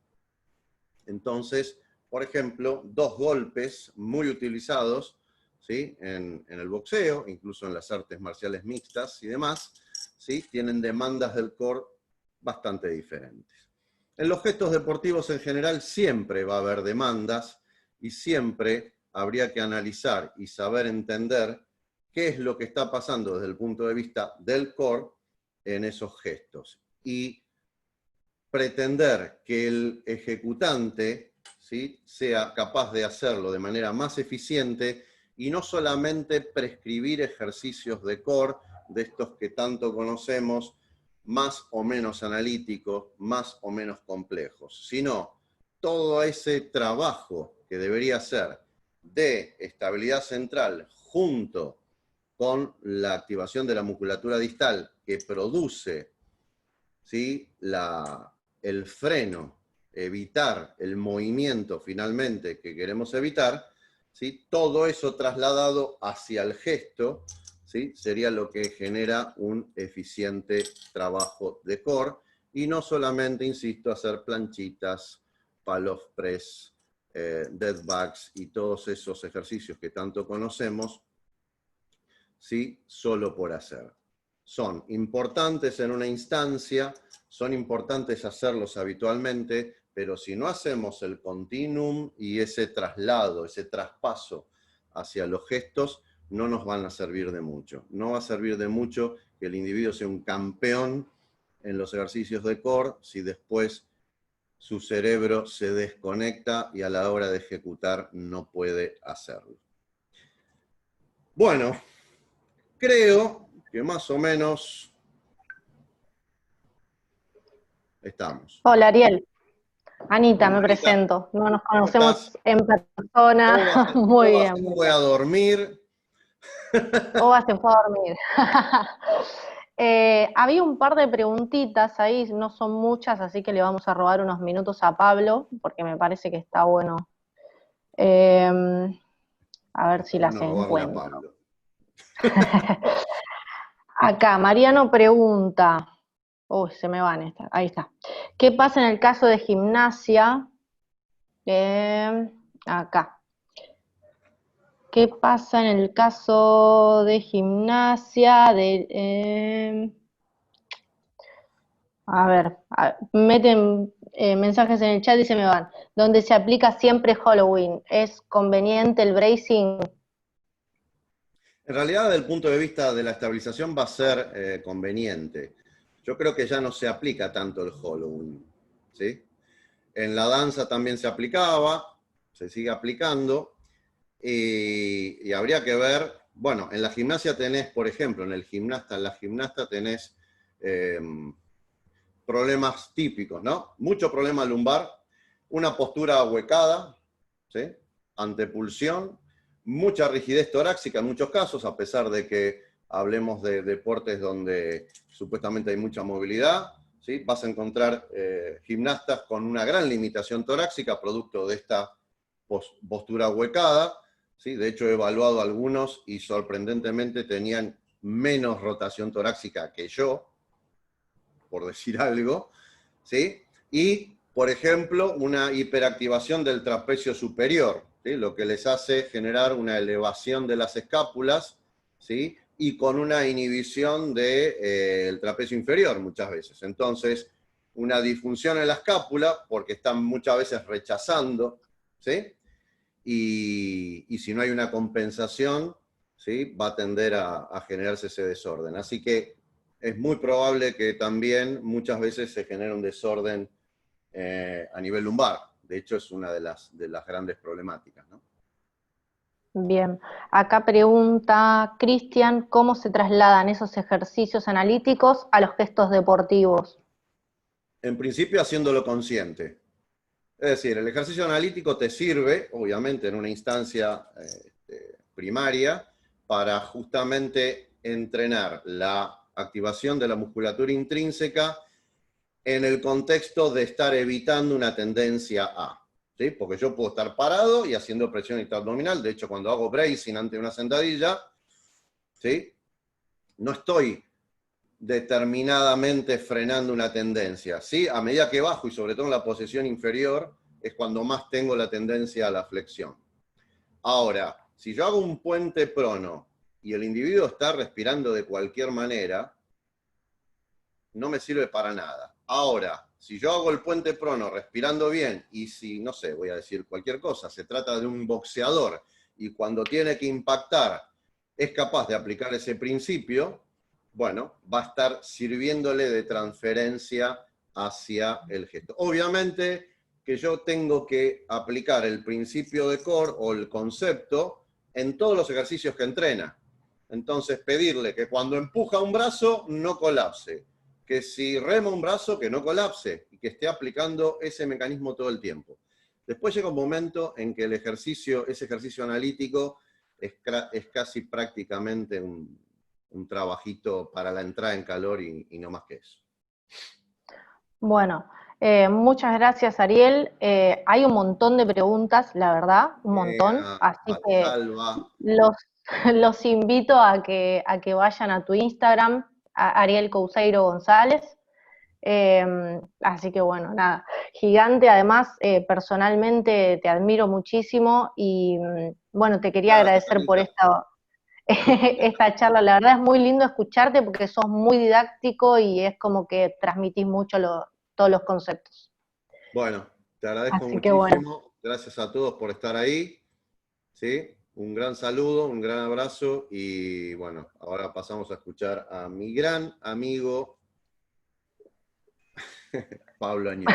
Entonces, por ejemplo, dos golpes muy utilizados, ¿sí?, en el boxeo, incluso en las artes marciales mixtas y demás, ¿sí?, tienen demandas del core bastante diferentes. En los gestos deportivos en general siempre va a haber demandas y siempre habría que analizar y saber entender qué es lo que está pasando desde el punto de vista del core en esos gestos. Y pretender que el ejecutante, ¿sí?, sea capaz de hacerlo de manera más eficiente y no solamente prescribir ejercicios de core de estos que tanto conocemos, más o menos analíticos, más o menos complejos, sino todo ese trabajo que debería ser de estabilidad central junto con la activación de la musculatura distal que produce, ¿sí?, el freno, evitar el movimiento finalmente que queremos evitar, ¿sí?, todo eso trasladado hacia el gesto, ¿sí?, sería lo que genera un eficiente trabajo de core, y no solamente, insisto, hacer planchitas, pal-off press, dead bugs y todos esos ejercicios que tanto conocemos, ¿sí?, solo por hacer. Son importantes en una instancia, son importantes hacerlos habitualmente, pero si no hacemos el continuum y ese traslado, ese traspaso hacia los gestos, no nos van a servir de mucho. No va a servir de mucho que el individuo sea un campeón en los ejercicios de core si después su cerebro se desconecta y a la hora de ejecutar no puede hacerlo. Bueno, creo que más o menos estamos. Hola, Ariel. Anita, me Anita, presento. No nos ¿cómo conocemos estás? en persona. Muy Toda bien, se muy fue bien. a dormir. Oba se fue a dormir. Había un par de preguntitas ahí, no son muchas, así que le vamos a robar unos minutos a Pablo, porque me parece que está bueno. A ver Está si las bueno robarle a encuentro. Pablo. Acá, Mariano pregunta. Uy, se me van estas. Ahí está. ¿Qué pasa en el caso de gimnasia? Acá. ¿Qué pasa en el caso de gimnasia? A ver, meten mensajes en el chat y se me van. ¿Dónde se aplica siempre Halloween? ¿Es conveniente el bracing? En realidad, desde el punto de vista de la estabilización, va a ser conveniente. Yo creo que ya no se aplica tanto el Halloween, ¿sí? En la danza también se aplicaba, se sigue aplicando, y habría que ver, bueno, en la gimnasia tenés, por ejemplo, en la gimnasta tenés problemas típicos, ¿no? Mucho problema lumbar, una postura ahuecada, ¿sí?, antepulsión, mucha rigidez torácica en muchos casos, a pesar de que hablemos de deportes donde supuestamente hay mucha movilidad, ¿sí? Vas a encontrar gimnastas con una gran limitación torácica, producto de esta postura ahuecada, ¿sí? De hecho, he evaluado algunos y sorprendentemente tenían menos rotación torácica que yo, por decir algo, ¿sí? Y, por ejemplo, una hiperactivación del trapecio superior, ¿sí?, lo que les hace generar una elevación de las escápulas, ¿sí?, y con una inhibición del trapecio inferior muchas veces. Entonces, una disfunción en la escápula, porque están muchas veces rechazando, ¿sí?, y si no hay una compensación, ¿sí?, va a tender a generarse ese desorden. Así que es muy probable que también muchas veces se genere un desorden a nivel lumbar. De hecho, es una de las grandes problemáticas, ¿no? Bien. Acá pregunta Cristian, ¿cómo se trasladan esos ejercicios analíticos a los gestos deportivos? En principio, haciéndolo consciente. Es decir, el ejercicio analítico te sirve, obviamente, en una instancia primaria, para justamente entrenar la activación de la musculatura intrínseca en el contexto de estar evitando una tendencia a, ¿sí? Porque yo puedo estar parado y haciendo presión intraabdominal. De hecho, cuando hago bracing ante una sentadilla, ¿sí?, no estoy determinadamente frenando una tendencia, ¿sí? A medida que bajo, y sobre todo en la posición inferior, es cuando más tengo la tendencia a la flexión. Ahora, si yo hago un puente prono y el individuo está respirando de cualquier manera, no me sirve para nada. Ahora, si yo hago el puente prono respirando bien, y si, no sé, voy a decir cualquier cosa, se trata de un boxeador, y cuando tiene que impactar es capaz de aplicar ese principio, bueno, va a estar sirviéndole de transferencia hacia el gesto. Obviamente que yo tengo que aplicar el principio de core o el concepto en todos los ejercicios que entrena. Entonces pedirle que cuando empuja un brazo no colapse, que si rema un brazo que no colapse y que esté aplicando ese mecanismo todo el tiempo. Después llega un momento en que ese ejercicio analítico es casi prácticamente un trabajito para la entrada en calor y no más que eso. Bueno, muchas gracias, Ariel. Hay un montón de preguntas, la verdad, un montón, así que Salva. los invito a que vayan a tu Instagram, a Ariel Couseiro González. Así que bueno, nada, gigante. Además, personalmente te admiro muchísimo y bueno, te quería Gracias, agradecer por Anita. esta charla. La verdad es muy lindo escucharte porque sos muy didáctico y es como que transmitís mucho todos los conceptos. Bueno, te agradezco Así que bueno, muchísimo. Gracias a todos por estar ahí. ¿Sí? Un gran saludo, un gran abrazo y bueno, ahora pasamos a escuchar a mi gran amigo Pablo Añón.